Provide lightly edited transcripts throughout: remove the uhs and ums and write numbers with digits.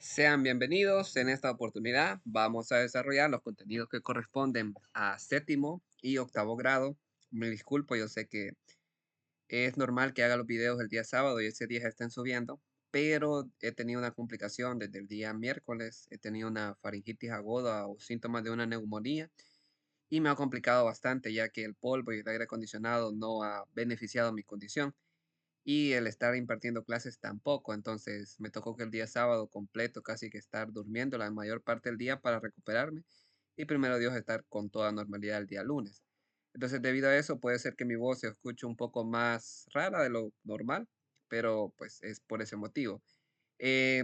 Sean bienvenidos. En esta oportunidad vamos a desarrollar los contenidos que corresponden a séptimo y octavo grado. Me disculpo, yo sé que es normal que haga los videos el día sábado y ese día se estén subiendo, pero he tenido una complicación desde el día miércoles. He tenido una faringitis aguda o síntomas de una neumonía y me ha complicado bastante ya que el polvo y el aire acondicionado no ha beneficiado mi condición y el estar impartiendo clases tampoco. Entonces me tocó que el día sábado completo casi que estar durmiendo la mayor parte del día para recuperarme y primero Dios estar con toda normalidad el día lunes. Entonces debido a eso puede ser que mi voz se escuche un poco más rara de lo normal, pero pues es por ese motivo.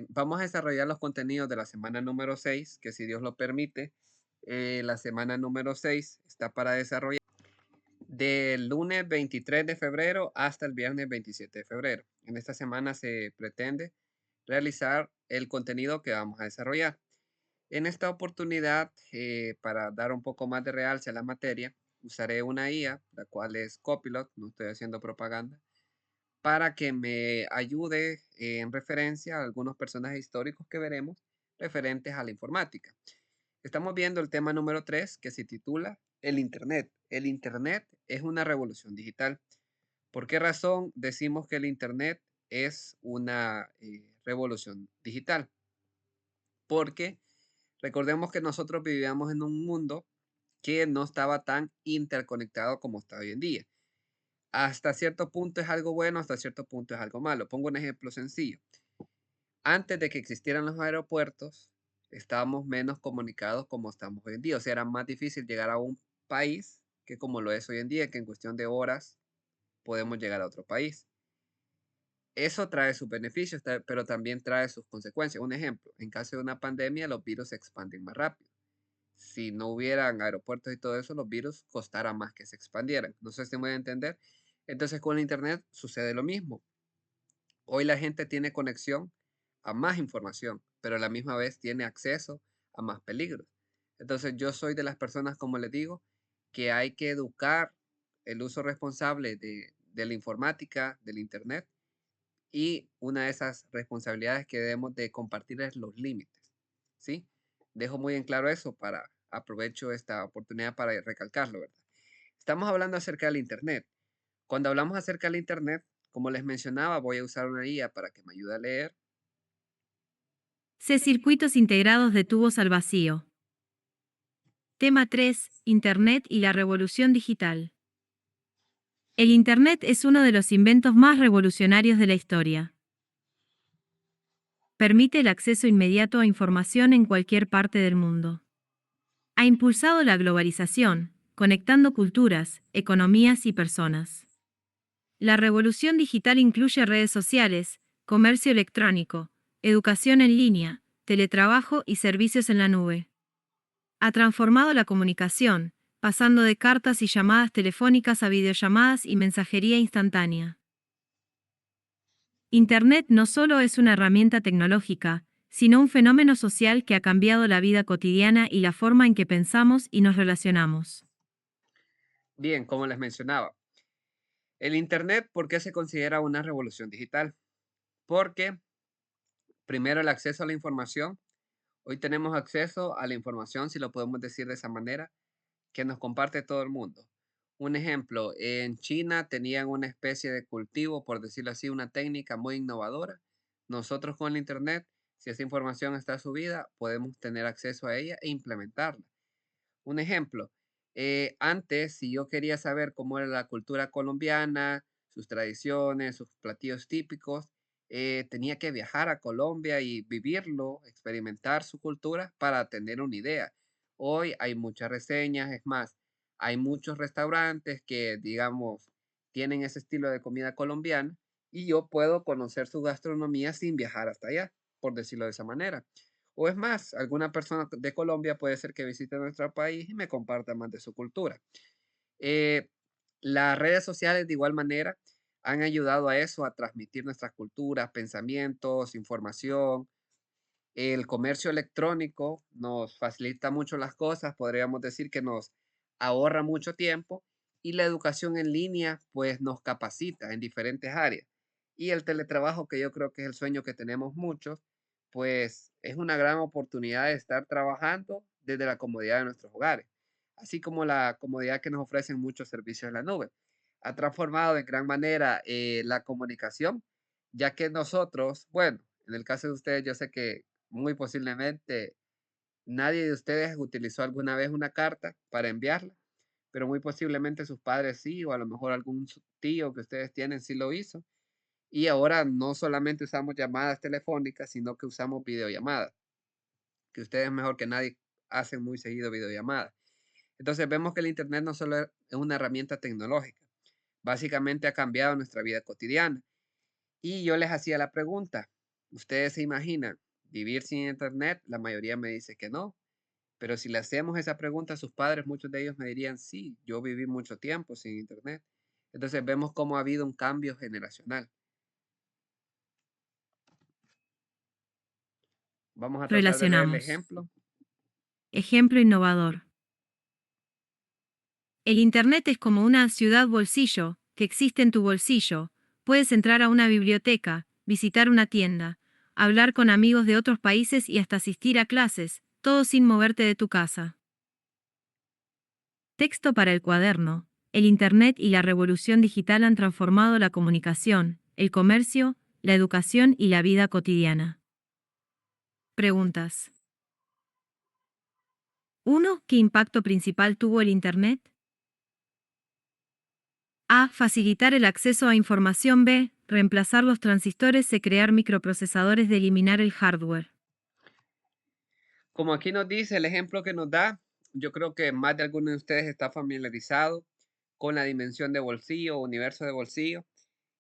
Vamos a desarrollar los contenidos de la semana número 6 que si Dios lo permite, la semana número 6 está para desarrollar del lunes 23 de febrero hasta el viernes 27 de febrero. En esta semana se pretende realizar el contenido que vamos a desarrollar. En esta oportunidad, para dar un poco más de realce a la materia, usaré una IA, la cual es Copilot, no estoy haciendo propaganda, para que me ayude en referencia a algunos personajes históricos que veremos referentes a la informática. Estamos viendo el tema número 3 que se titula el Internet. El Internet es una revolución digital. ¿Por qué razón decimos que el Internet es una revolución digital? Porque recordemos que nosotros vivíamos en un mundo que no estaba tan interconectado como está hoy en día. Hasta cierto punto es algo bueno, hasta cierto punto es algo malo. Pongo un ejemplo sencillo. Antes de que existieran los aeropuertos, estábamos menos comunicados como estamos hoy en día. O sea, era más difícil llegar a un país que como lo es hoy en día, que en cuestión de horas podemos llegar a otro país. Eso trae sus beneficios, pero también trae sus consecuencias. Un ejemplo, en caso de una pandemia, los virus se expanden más rápido. Si no hubieran aeropuertos y todo eso, los virus costara más que se expandieran. No sé si me voy a entender. Entonces, con el Internet sucede lo mismo. Hoy la gente tiene conexión a más información, pero a la misma vez tiene acceso a más peligros. Entonces yo soy de las personas, como les digo, que hay que educar el uso responsable de la informática, del Internet, y una de esas responsabilidades que debemos de compartir es los límites, ¿sí? Dejo muy en claro eso para aprovecho esta oportunidad para recalcarlo, ¿verdad? Estamos hablando acerca del Internet. Cuando hablamos acerca del Internet, como les mencionaba, voy a usar una guía para que me ayude a leer. C. Circuitos integrados de tubos al vacío. Tema 3. Internet y la revolución digital. El Internet es uno de los inventos más revolucionarios de la historia. Permite el acceso inmediato a información en cualquier parte del mundo. Ha impulsado la globalización, conectando culturas, economías y personas. La revolución digital incluye redes sociales, comercio electrónico, educación en línea, teletrabajo y servicios en la nube. Ha transformado la comunicación, pasando de cartas y llamadas telefónicas a videollamadas y mensajería instantánea. Internet no solo es una herramienta tecnológica, sino un fenómeno social que ha cambiado la vida cotidiana y la forma en que pensamos y nos relacionamos. Bien, como les mencionaba, el Internet, ¿por qué se considera una revolución digital? Porque primero el acceso a la información. Hoy tenemos acceso a la información, si lo podemos decir de esa manera, que nos comparte todo el mundo. Un ejemplo, en China tenían una especie de cultivo, por decirlo así, una técnica muy innovadora. Nosotros con el Internet, si esa información está subida, podemos tener acceso a ella e implementarla. Un ejemplo, antes, si yo quería saber cómo era la cultura colombiana, sus tradiciones, sus platillos típicos, tenía que viajar a Colombia y vivirlo, experimentar su cultura para tener una idea. Hoy hay muchas reseñas, es más, hay muchos restaurantes que, digamos, tienen ese estilo de comida colombiana y yo puedo conocer su gastronomía sin viajar hasta allá, por decirlo de esa manera. O es más, alguna persona de Colombia puede ser que visite nuestro país y me comparta más de su cultura. Eh, las redes sociales de igual manera han ayudado a eso, a transmitir nuestras culturas, pensamientos, información. El comercio electrónico nos facilita mucho las cosas, podríamos decir que nos ahorra mucho tiempo y la educación en línea pues nos capacita en diferentes áreas. Y el teletrabajo, que yo creo que es el sueño que tenemos muchos, pues es una gran oportunidad de estar trabajando desde la comodidad de nuestros hogares, así como la comodidad que nos ofrecen muchos servicios en la nube. Ha transformado en gran manera la comunicación, ya que nosotros, bueno, en el caso de ustedes, yo sé que muy posiblemente nadie de ustedes utilizó alguna vez una carta para enviarla, pero muy posiblemente sus padres sí, o a lo mejor algún tío que ustedes tienen sí lo hizo. Y ahora no solamente usamos llamadas telefónicas, sino que usamos videollamadas, que ustedes mejor que nadie hacen muy seguido videollamadas. Entonces vemos que el Internet no solo es una herramienta tecnológica, básicamente ha cambiado nuestra vida cotidiana. Y yo les hacía la pregunta, ¿ustedes se imaginan vivir sin Internet? La mayoría me dice que no, pero si le hacemos esa pregunta a sus padres, muchos de ellos me dirían, sí, yo viví mucho tiempo sin Internet. Entonces vemos cómo ha habido un cambio generacional. Vamos a tratar de leer el Relacionamos. ejemplo. Ejemplo innovador. El Internet es como una ciudad bolsillo, que existe en tu bolsillo. Puedes entrar a una biblioteca, visitar una tienda, hablar con amigos de otros países y hasta asistir a clases, todo sin moverte de tu casa. Texto para el cuaderno. El Internet y la revolución digital han transformado la comunicación, el comercio, la educación y la vida cotidiana. Preguntas. 1. ¿Qué impacto principal tuvo el Internet? A. Facilitar el acceso a información. B. Reemplazar los transistores y crear microprocesadores de eliminar el hardware. Como aquí nos dice el ejemplo que nos da, yo creo que más de alguno de ustedes está familiarizado con la dimensión de bolsillo o universo de bolsillo,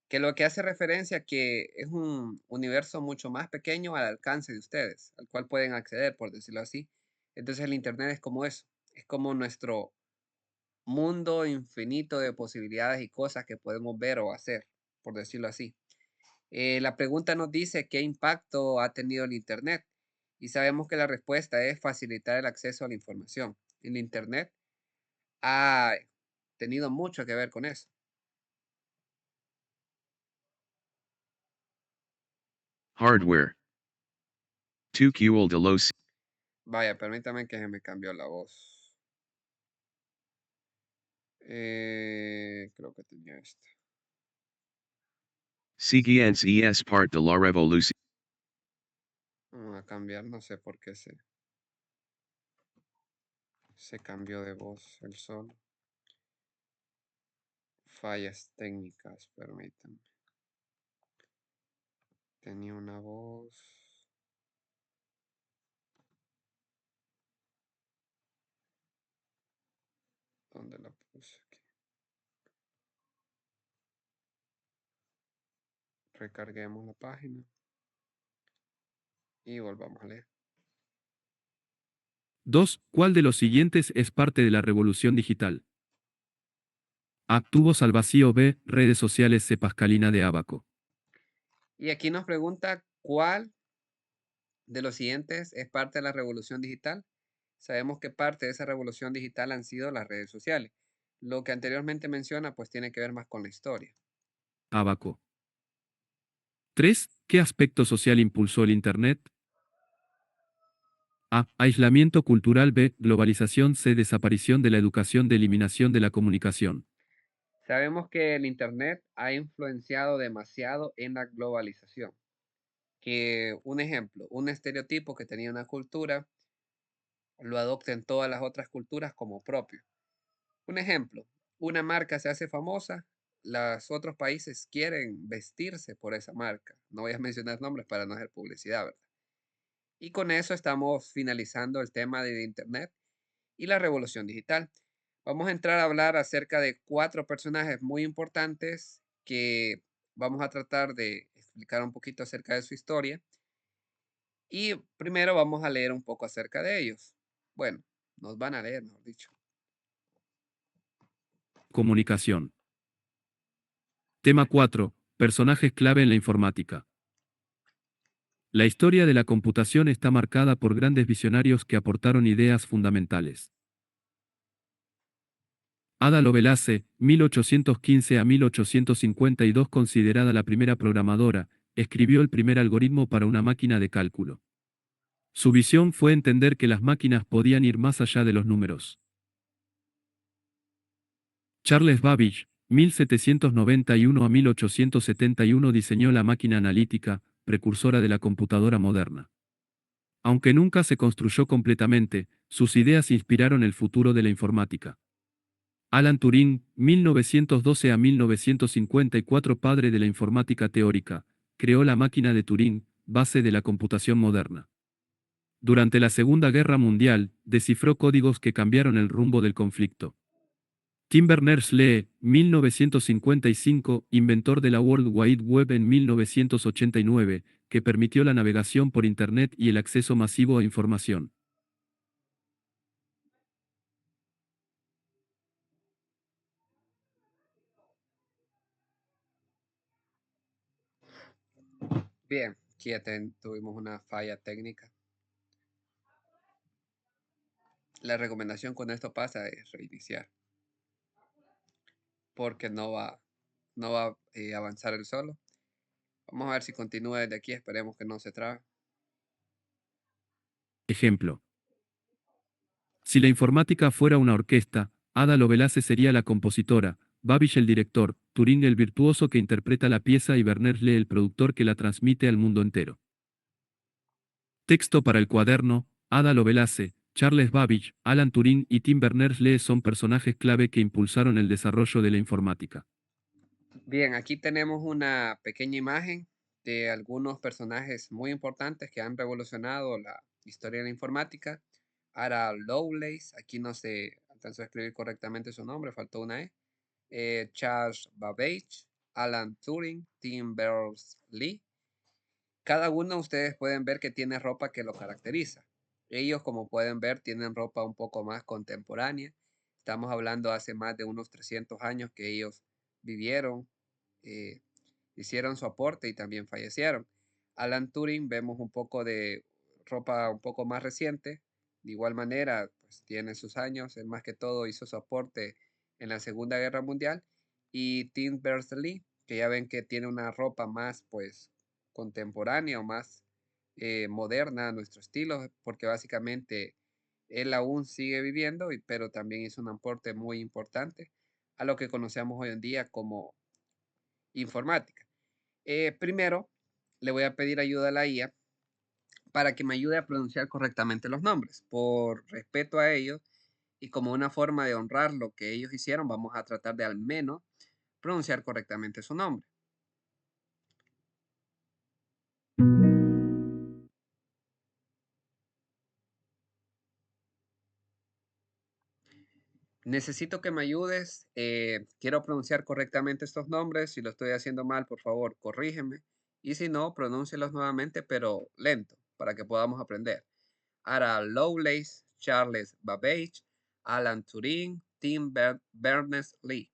que lo que hace referencia a que es un universo mucho más pequeño al alcance de ustedes, al cual pueden acceder, por decirlo así. Entonces el Internet es como eso, es como nuestro mundo infinito de posibilidades y cosas que podemos ver o hacer, por decirlo así. La pregunta nos dice qué impacto ha tenido el Internet y sabemos que la respuesta es facilitar el acceso a la información. El Internet ha tenido mucho que ver con eso. Hardware. 2QL de los Vaya, permítame que se me cambió la voz. Creo que tenía esta. Siguientes es parte de la revolución. Vamos a cambiar, no sé por qué se cambió de voz el solo. Fallas técnicas, permítanme. Tenía una voz. ¿Dónde la puse? Aquí. Recarguemos la página y volvamos a leer. 2. ¿Cuál de los siguientes es parte de la revolución digital? A. Tubos al vacío. B. Redes sociales. C. Pascalina de Abaco. Y aquí nos pregunta cuál de los siguientes es parte de la revolución digital. Sabemos que parte de esa revolución digital han sido las redes sociales. Lo que anteriormente menciona, pues tiene que ver más con la historia. Abaco. 3. ¿Qué aspecto social impulsó el Internet? A. Aislamiento cultural. B. Globalización. C. Desaparición de la educación. D. Eliminación de la comunicación. Sabemos que el Internet ha influenciado demasiado en la globalización. Que un ejemplo, un estereotipo que tenía una cultura, lo adopten todas las otras culturas como propio. Un ejemplo, una marca se hace famosa, los otros países quieren vestirse por esa marca. No voy a mencionar nombres para no hacer publicidad, ¿verdad? Y con eso estamos finalizando el tema de Internet y la revolución digital. Vamos a entrar a hablar acerca de 4 personajes muy importantes que vamos a tratar de explicar un poquito acerca de su historia. Y primero vamos a leer un poco acerca de ellos. Bueno, nos van a leer, mejor dicho. Comunicación. Tema 4. Personajes clave en la informática. La historia de la computación está marcada por grandes visionarios que aportaron ideas fundamentales. Ada Lovelace, 1815 a 1852, considerada la primera programadora, escribió el primer algoritmo para una máquina de cálculo. Su visión fue entender que las máquinas podían ir más allá de los números. Charles Babbage, 1791 a 1871 diseñó la máquina analítica, precursora de la computadora moderna. Aunque nunca se construyó completamente, sus ideas inspiraron el futuro de la informática. Alan Turing, 1912 a 1954, padre de la informática teórica, creó la máquina de Turing, base de la computación moderna. Durante la Segunda Guerra Mundial, descifró códigos que cambiaron el rumbo del conflicto. Tim Berners-Lee, 1955, inventor de la World Wide Web en 1989, que permitió la navegación por Internet y el acceso masivo a información. Bien, aquí ya tuvimos una falla técnica. La recomendación cuando esto pasa es reiniciar, porque no va a avanzar el solo. Vamos a ver si continúa desde aquí, esperemos que no se trabe. Ejemplo. Si la informática fuera una orquesta, Ada Lovelace sería la compositora, Babbage el director, Turing el virtuoso que interpreta la pieza y Berners-Lee el productor que la transmite al mundo entero. Texto para el cuaderno: Ada Lovelace, Charles Babbage, Alan Turing y Tim Berners-Lee son personajes clave que impulsaron el desarrollo de la informática. Bien, aquí tenemos una pequeña imagen de algunos personajes muy importantes que han revolucionado la historia de la informática. Ada Lovelace, aquí no se alcanzó a escribir correctamente su nombre, faltó una E. Charles Babbage, Alan Turing, Tim Berners-Lee. Cada uno de ustedes pueden ver que tiene ropa que lo caracteriza. Ellos, como pueden ver, tienen ropa un poco más contemporánea. Estamos hablando hace más de unos 300 años que ellos vivieron, eh, hicieron su aporte y también fallecieron. Alan Turing, vemos un poco de ropa un poco más reciente. De igual manera, pues tiene sus años. Él más que todo hizo su aporte en la Segunda Guerra Mundial. Y Tim Berners-Lee, que ya ven que tiene una ropa más, pues, contemporánea o más moderna a nuestro estilo, porque básicamente él aún sigue viviendo, pero también hizo un aporte muy importante a lo que conocemos hoy en día como informática. Primero, le voy a pedir ayuda a la IA para que me ayude a pronunciar correctamente los nombres. Por respeto a ellos y como una forma de honrar lo que ellos hicieron, vamos a tratar de al menos pronunciar correctamente su nombre. Necesito que me ayudes. Quiero pronunciar correctamente estos nombres. Si lo estoy haciendo mal, por favor, corrígeme. Y si no, pronúncielos nuevamente, pero lento, para que podamos aprender. Ada Lovelace, Charles Babbage, Alan Turing, Tim Berners-Lee.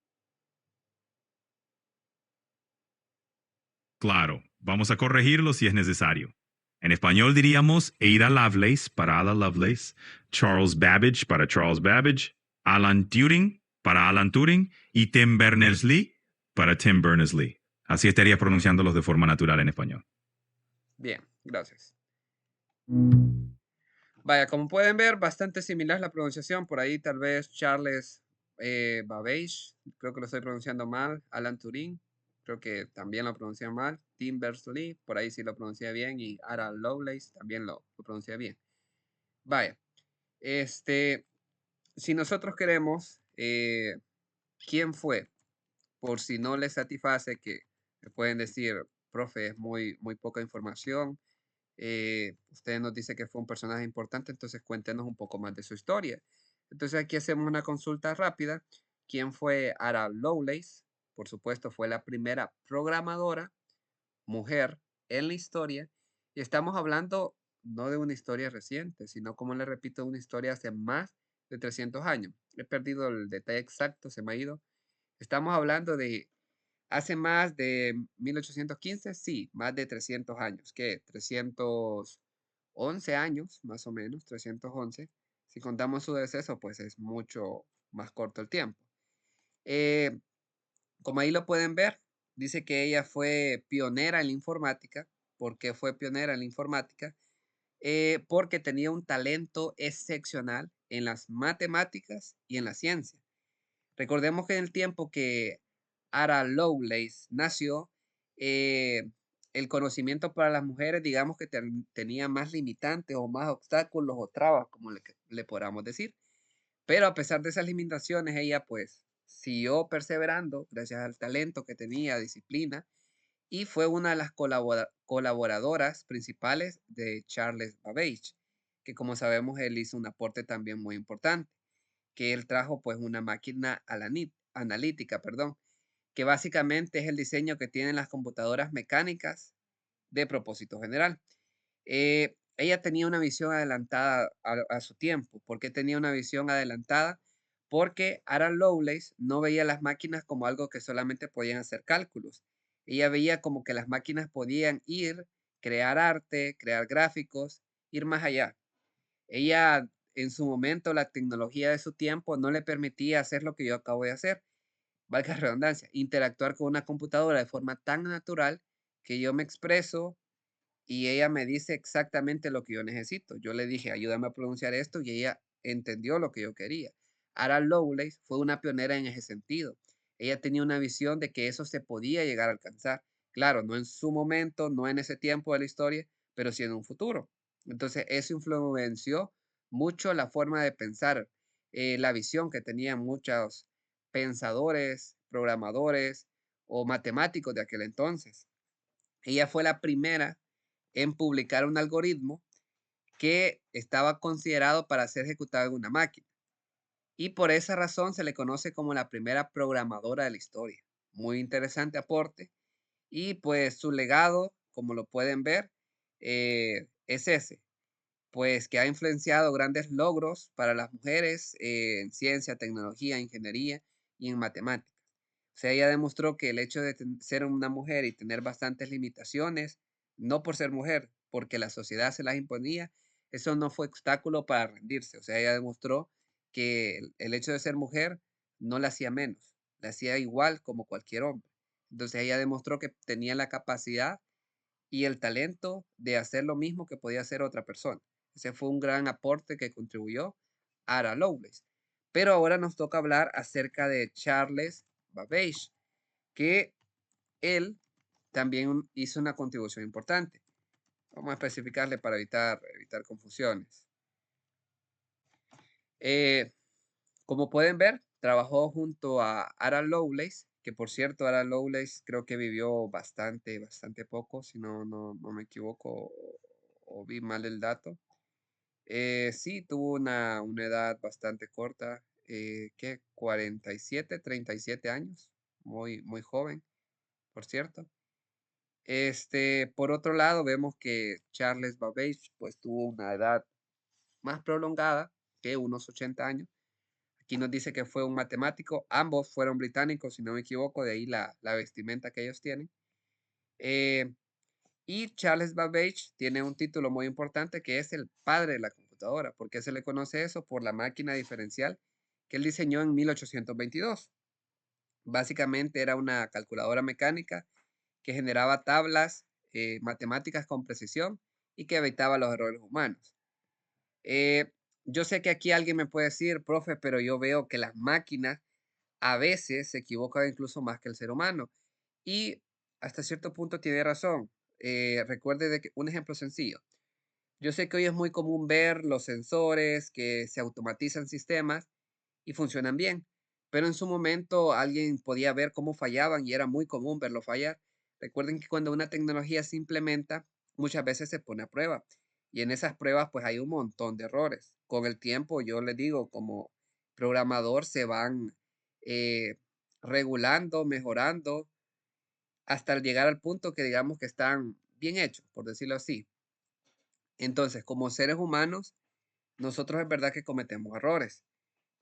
Claro, vamos a corregirlo si es necesario. En español diríamos Ada Lovelace para Ada Lovelace, Charles Babbage para Charles Babbage, Alan Turing para Alan Turing y Tim Berners-Lee para Tim Berners-Lee. Así estaría pronunciándolos de forma natural en español. Bien, gracias. Vaya, como pueden ver, bastante similar la pronunciación. Por ahí tal vez Charles Babbage, creo que lo estoy pronunciando mal. Alan Turing, creo que también lo pronuncié mal. Tim Berners-Lee, por ahí sí lo pronuncié bien. Y Ada Lovelace también lo pronuncié bien. Vaya, si nosotros queremos, ¿quién fue? Por si no les satisface, que me pueden decir, profe, es muy poca información. Usted nos dice que fue un personaje importante, entonces cuéntenos un poco más de su historia. Entonces aquí hacemos una consulta rápida. ¿Quién fue Ada Lovelace? Por supuesto, fue la primera programadora mujer en la historia. Y estamos hablando no de una historia reciente, sino, como le repito, de una historia hace más de 300 años. He perdido el detalle exacto, se me ha ido. Estamos hablando de hace más de 1815, sí, más de 300 años. ¿Qué? 311 años, más o menos, 311. Si contamos su deceso, pues es mucho más corto el tiempo. Como ahí lo pueden ver, dice que ella fue pionera en la informática. ¿Por qué fue pionera en la informática? porque tenía un talento excepcional en las matemáticas y en la ciencia. Recordemos que en el tiempo que Ada Lovelace nació, eh, el conocimiento para las mujeres, digamos que tenía más limitantes o más obstáculos o trabas, como le podamos decir. Pero a pesar de esas limitaciones, ella pues siguió perseverando gracias al talento que tenía, disciplina, y fue una de las colaboradoras principales de Charles Babbage, que como sabemos él hizo un aporte también muy importante, que él trajo pues una máquina analítica, perdón, que básicamente es el diseño que tienen las computadoras mecánicas de propósito general. Ella tenía una visión adelantada a su tiempo. ¿Por qué tenía una visión adelantada? Porque Ada Lovelace no veía las máquinas como algo que solamente podían hacer cálculos. Ella veía como que las máquinas podían ir, crear arte, crear gráficos, ir más allá. Ella, en su momento, la tecnología de su tiempo no le permitía hacer lo que yo acabo de hacer, valga la redundancia, interactuar con una computadora de forma tan natural que yo me expreso y ella me dice exactamente lo que yo necesito. Yo le dije, ayúdame a pronunciar esto y ella entendió lo que yo quería. Ada Lovelace fue una pionera en ese sentido. Ella tenía una visión de que eso se podía llegar a alcanzar. Claro, no en su momento, no en ese tiempo de la historia, pero sí en un futuro. Entonces, eso influenció mucho la forma de pensar, la visión que tenían muchos pensadores, programadores o matemáticos de aquel entonces. Ella fue la primera en publicar un algoritmo que estaba considerado para ser ejecutado en una máquina. Y por esa razón se le conoce como la primera programadora de la historia. Muy interesante aporte. Y pues su legado, como lo pueden ver, es ese, pues que ha influenciado grandes logros para las mujeres en ciencia, tecnología, ingeniería y en matemáticas. O sea, ella demostró que el hecho de ser una mujer y tener bastantes limitaciones, no por ser mujer, porque la sociedad se las imponía, eso no fue obstáculo para rendirse. O sea, ella demostró que el hecho de ser mujer no la hacía menos, la hacía igual como cualquier hombre. Entonces ella demostró que tenía la capacidad y el talento de hacer lo mismo que podía hacer otra persona. Ese fue un gran aporte que contribuyó Ada Lovelace. Pero ahora nos toca hablar acerca de Charles Babbage, que él también hizo una contribución importante. Vamos a especificarle para evitar confusiones. Como pueden ver, trabajó junto a Ada Lovelace, que por cierto, Ada Lovelace creo que vivió bastante poco, si no me equivoco o vi mal el dato. Sí, tuvo una edad bastante corta, ¿qué? 47, 37 años, muy joven, por cierto. Por otro lado, vemos que Charles Babbage pues tuvo una edad más prolongada que unos 80 años. Aquí nos dice que fue un matemático, ambos fueron británicos, si no me equivoco, de ahí la vestimenta que ellos tienen. Y Charles Babbage tiene un título muy importante que es el padre de la computadora. ¿Por qué se le conoce eso? Por la máquina diferencial que él diseñó en 1822. Básicamente era una calculadora mecánica que generaba tablas matemáticas con precisión y que evitaba los errores humanos. Eh, yo sé que aquí alguien me puede decir, profe, pero yo veo que las máquinas a veces se equivocan incluso más que el ser humano. Y hasta cierto punto tiene razón. Recuerde de que un ejemplo sencillo. Yo sé que hoy es muy común ver los sensores que se automatizan sistemas y funcionan bien, pero en su momento alguien podía ver cómo fallaban y era muy común verlo fallar. Recuerden que cuando una tecnología se implementa, muchas veces se pone a prueba y en esas pruebas pues hay un montón de errores. Con el tiempo, yo les digo, como programador se van eh, regulando, mejorando hasta llegar al punto que digamos que están bien hechos, por decirlo así. Entonces, como seres humanos, nosotros es verdad que cometemos errores,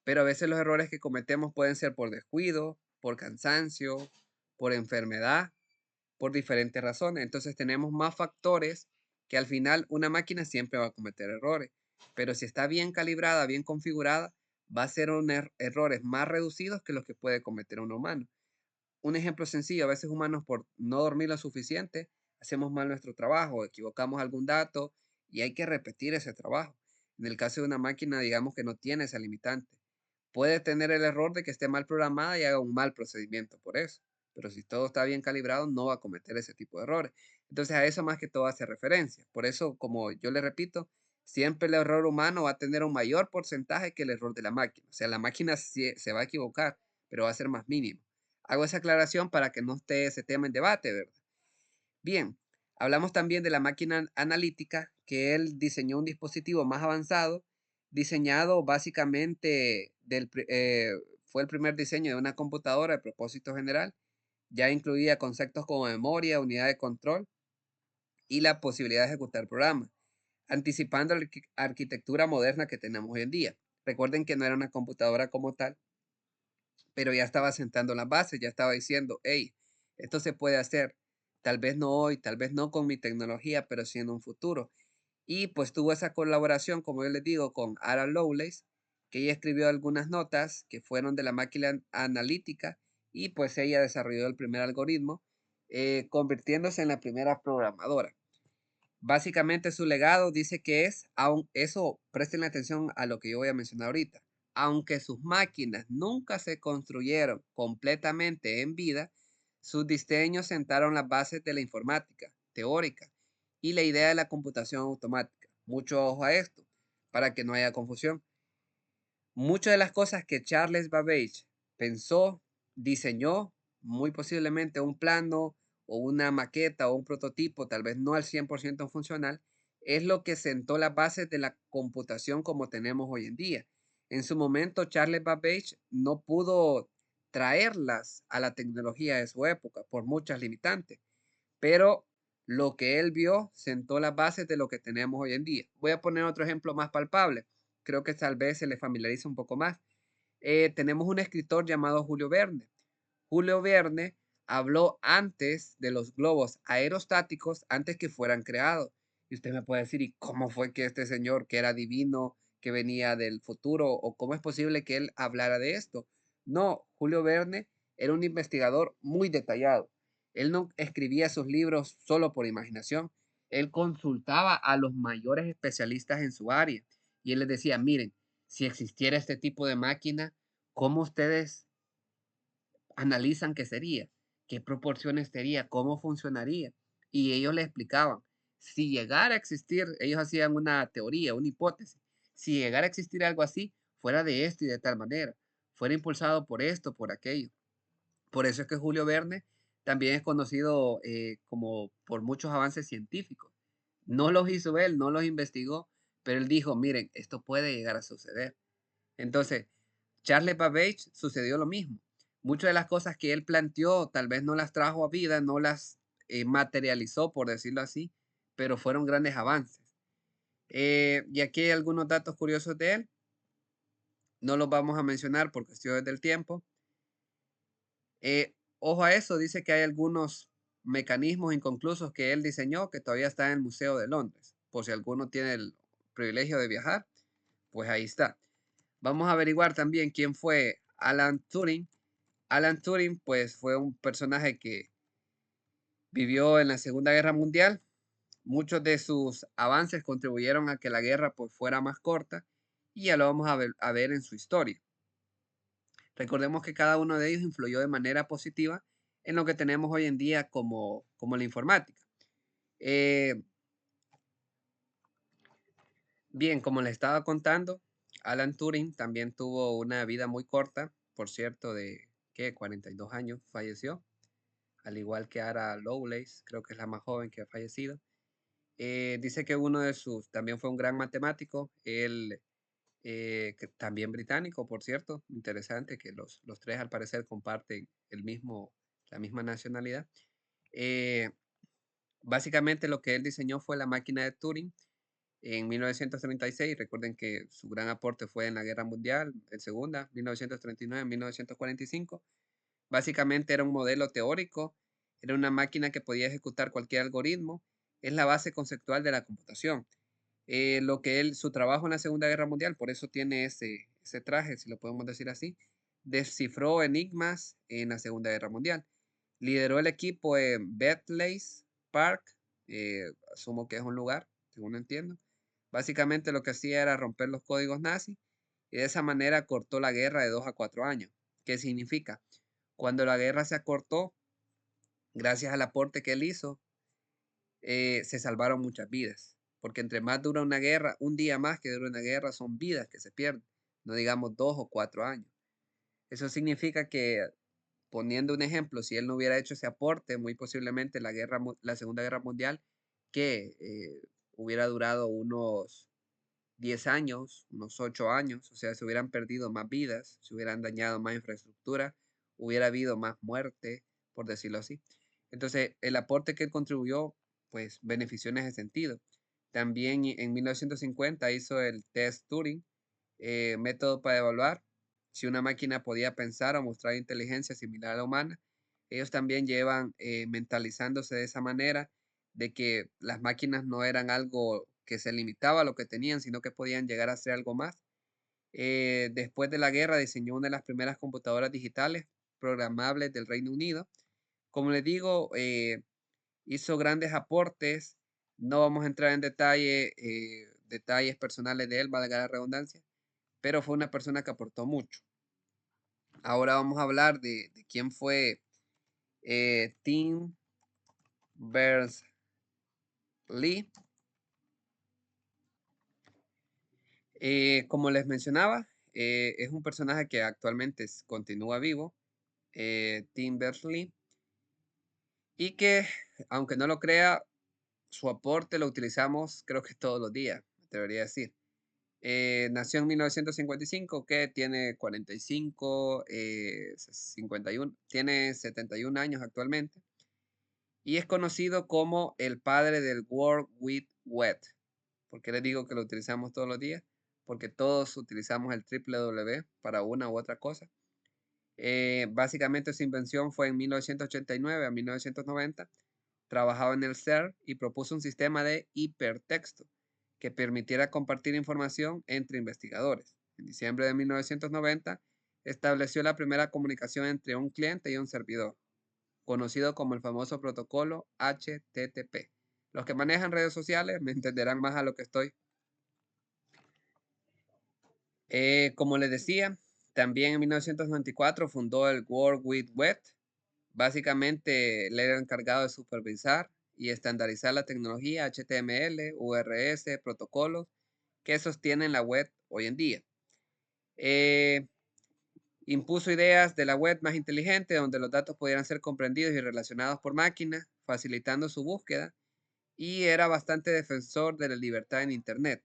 pero a veces los errores que cometemos pueden ser por descuido, por cansancio, por enfermedad, por diferentes razones. Entonces tenemos más factores que al final una máquina siempre va a cometer errores, pero si está bien calibrada, bien configurada, va a ser errores más reducidos que los que puede cometer un humano. Un ejemplo sencillo, a veces humanos por no dormir lo suficiente, hacemos mal nuestro trabajo, equivocamos algún dato y hay que repetir ese trabajo. En el caso de una máquina, digamos que no tiene esa limitante. Puede tener el error de que esté mal programada y haga un mal procedimiento por eso. Pero si todo está bien calibrado, no va a cometer ese tipo de errores. Entonces a eso más que todo hace referencia. Por eso, como yo le repito, siempre el error humano va a tener un mayor porcentaje que el error de la máquina. O sea, la máquina se va a equivocar, pero va a ser más mínimo. Hago esa aclaración para que no esté ese tema en debate, ¿verdad? Bien, hablamos también de la máquina analítica, que él diseñó un dispositivo más avanzado, diseñado básicamente fue el primer diseño de una computadora de propósito general. Ya incluía conceptos como memoria, unidad de control y la posibilidad de ejecutar programas, anticipando la arquitectura moderna que tenemos hoy en día. Recuerden que no era una computadora como tal, pero ya estaba sentando las bases, ya estaba diciendo, hey, esto se puede hacer, tal vez no hoy, tal vez no con mi tecnología, pero sí en un futuro. Y pues tuvo esa colaboración, como yo les digo, con Ada Lovelace, que ella escribió algunas notas que fueron de la máquina analítica y pues ella desarrolló el primer algoritmo, convirtiéndose en la primera programadora. Básicamente su legado dice que eso, presten atención a lo que yo voy a mencionar ahorita, aunque sus máquinas nunca se construyeron completamente en vida, sus diseños sentaron las bases de la informática teórica y la idea de la computación automática. Mucho ojo a esto, para que no haya confusión. Muchas de las cosas que Charles Babbage pensó, diseñó, muy posiblemente un plano o una maqueta o un prototipo, tal vez no al 100% funcional, es lo que sentó las bases de la computación como tenemos hoy en día. En su momento, Charles Babbage no pudo traerlas a la tecnología de su época por muchas limitantes, pero lo que él vio sentó las bases de lo que tenemos hoy en día. Voy a poner otro ejemplo más palpable. Creo que tal vez se le familiariza un poco más. Tenemos un escritor llamado Julio Verne. Julio Verne habló antes de los globos aerostáticos, antes que fueran creados. Y usted me puede decir, ¿y cómo fue que este señor, que era divino, que venía del futuro, o cómo es posible que él hablara de esto? No, Julio Verne era un investigador muy detallado. Él no escribía sus libros solo por imaginación. Él consultaba a los mayores especialistas en su área y él les decía, miren, si existiera este tipo de máquina, ¿cómo ustedes analizan qué sería? ¿Qué proporciones sería? ¿Cómo funcionaría? Y ellos le explicaban, si llegara a existir, ellos hacían una teoría, una hipótesis, si llegara a existir algo así, fuera de esto y de tal manera, fuera impulsado por esto, por aquello. Por eso es que Julio Verne también es conocido como por muchos avances científicos. No los hizo él, no los investigó, pero él dijo, miren, esto puede llegar a suceder. Entonces, Charles Babbage sucedió lo mismo. Muchas de las cosas que él planteó tal vez no las trajo a vida, no las materializó, por decirlo así, pero fueron grandes avances. Y aquí hay algunos datos curiosos de él. No los vamos a mencionar por cuestiones del tiempo. Ojo a eso, dice que hay algunos mecanismos inconclusos que él diseñó que todavía están en el Museo de Londres. Por si alguno tiene el privilegio de viajar, pues ahí está. Vamos a averiguar también quién fue Alan Turing. Alan Turing, pues fue un personaje que vivió en la Segunda Guerra Mundial. Muchos de sus avances contribuyeron a que la guerra pues fuera más corta y ya lo vamos a ver en su historia. Recordemos que cada uno de ellos influyó de manera positiva en lo que tenemos hoy en día como la informática. Bien, como les estaba contando, Alan Turing también tuvo una vida muy corta, por cierto, de 42 años falleció, al igual que Ada Lovelace, creo que es la más joven que ha fallecido. Dice que uno de sus, también fue un gran matemático, él, que también británico, por cierto, interesante que los tres al parecer comparten la misma nacionalidad. Eh, Básicamente lo que él diseñó fue la máquina de Turing en 1936. Recuerden que su gran aporte fue en la Guerra Mundial, en Segunda, 1939, 1945. Básicamente era un modelo teórico, era una máquina que podía ejecutar cualquier algoritmo, es la base conceptual de la computación. Su trabajo en la Segunda Guerra Mundial, por eso tiene ese traje, si lo podemos decir así, descifró enigmas en la Segunda Guerra Mundial. Lideró el equipo en Bletchley Park, asumo que es un lugar, según entiendo. Básicamente lo que hacía era romper los códigos nazis y de esa manera cortó la guerra de 2 a 4 años. ¿Qué significa? Cuando la guerra se acortó, gracias al aporte que él hizo, se salvaron muchas vidas. Porque entre más dura una guerra, un día más que dura una guerra, son vidas que se pierden, no digamos 2 o 4 años. Eso significa que, poniendo un ejemplo, si él no hubiera hecho ese aporte, muy posiblemente la Segunda Guerra Mundial, que hubiera durado unos 10 años, unos 8 años, o sea, se hubieran perdido más vidas, se hubieran dañado más infraestructura, hubiera habido más muerte, por decirlo así. Entonces, el aporte que él contribuyó, pues benefició en ese sentido. También en 1950 hizo el test Turing, método para evaluar si una máquina podía pensar o mostrar inteligencia similar a la humana. Ellos también llevan mentalizándose de esa manera, de que las máquinas no eran algo que se limitaba a lo que tenían, sino que podían llegar a ser algo más. Después de la guerra diseñó una de las primeras computadoras digitales programables del Reino Unido. Como les digo, hizo grandes aportes. No vamos a entrar en detalles personales de él, valga la redundancia, pero fue una persona que aportó mucho. Ahora vamos a hablar de quién fue Tim Berners-Lee. Como les mencionaba, es un personaje que actualmente continúa vivo, Tim Berners-Lee, y que, aunque no lo crea, su aporte lo utilizamos creo que todos los días, me atrevería a decir. Nació en 1955, que tiene 45, 51, tiene 71 años actualmente, y es conocido como el padre del World Wide Web. ¿Por qué les digo que lo utilizamos todos los días? Porque todos utilizamos el www para una u otra cosa. Básicamente su invención fue en 1989 a 1990. Trabajaba en el CERN y propuso un sistema de hipertexto que permitiera compartir información entre investigadores. En diciembre de 1990 estableció la primera comunicación entre un cliente y un servidor, conocido como el famoso protocolo HTTP. Los que manejan redes sociales me entenderán más a lo que estoy. Como les decía, también en 1994 fundó el World Wide Web. Básicamente, él era encargado de supervisar y estandarizar la tecnología HTML, URS, protocolos que sostienen la web hoy en día. Impuso ideas de la web más inteligente, donde los datos pudieran ser comprendidos y relacionados por máquinas, facilitando su búsqueda, y era bastante defensor de la libertad en Internet.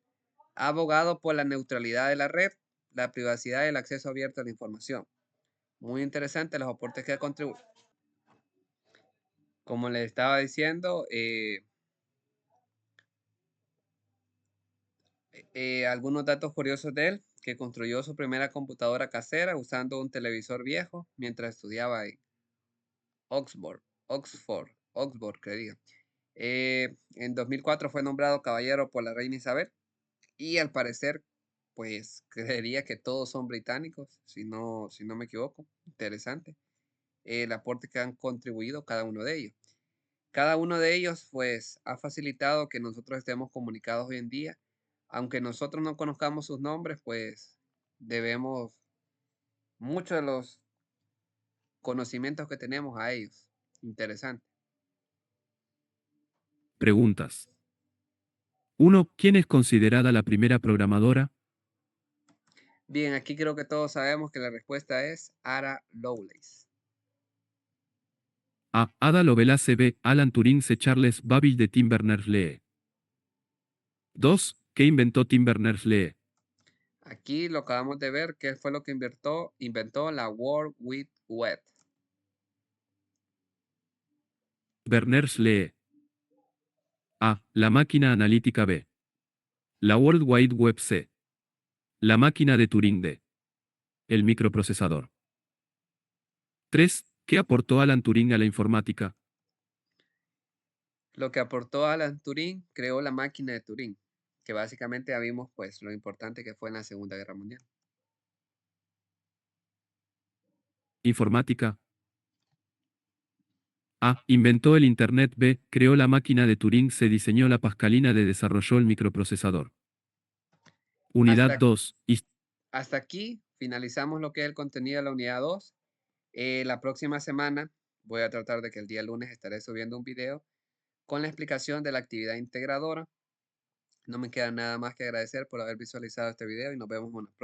Ha abogado por la neutralidad de la red, la privacidad y el acceso abierto a la información. Muy interesante los aportes que ha contribuido. Como les estaba diciendo, algunos datos curiosos de él, que construyó su primera computadora casera usando un televisor viejo mientras estudiaba en Oxford, que diga. En 2004 fue nombrado caballero por la reina Isabel y al parecer, pues creería que todos son británicos, si no me equivoco. Interesante el aporte que han contribuido cada uno de ellos. Cada uno de ellos, pues, ha facilitado que nosotros estemos comunicados hoy en día. Aunque nosotros no conozcamos sus nombres, pues debemos muchos de los conocimientos que tenemos a ellos. Interesante. Preguntas. 1. ¿Quién es considerada la primera programadora? Bien, aquí creo que todos sabemos que la respuesta es Ada Lovelace. A. Ada Lovelace. B. Alan Turing. C. Charles Babbage de Tim Berners-Lee. 2. ¿Qué inventó Tim Berners-Lee? Aquí lo acabamos de ver, qué fue lo que inventó la World Wide Web. Berners-Lee. A. La máquina analítica. B. La World Wide Web. C. La máquina de Turing. D. El microprocesador. 3. ¿Qué aportó Alan Turing a la informática? Lo que aportó Alan Turing, creó la máquina de Turing, que básicamente ya vimos pues lo importante que fue en la Segunda Guerra Mundial. Informática. A. Inventó el Internet. B. Creó la máquina de Turing. C. Diseñó la Pascalina. D. Desarrolló el microprocesador. Unidad Hasta, 2. hasta aquí finalizamos lo que es el contenido de la unidad 2. La próxima semana voy a tratar de que el día lunes estaré subiendo un video con la explicación de la actividad integradora. No me queda nada más que agradecer por haber visualizado este video y nos vemos en una próxima.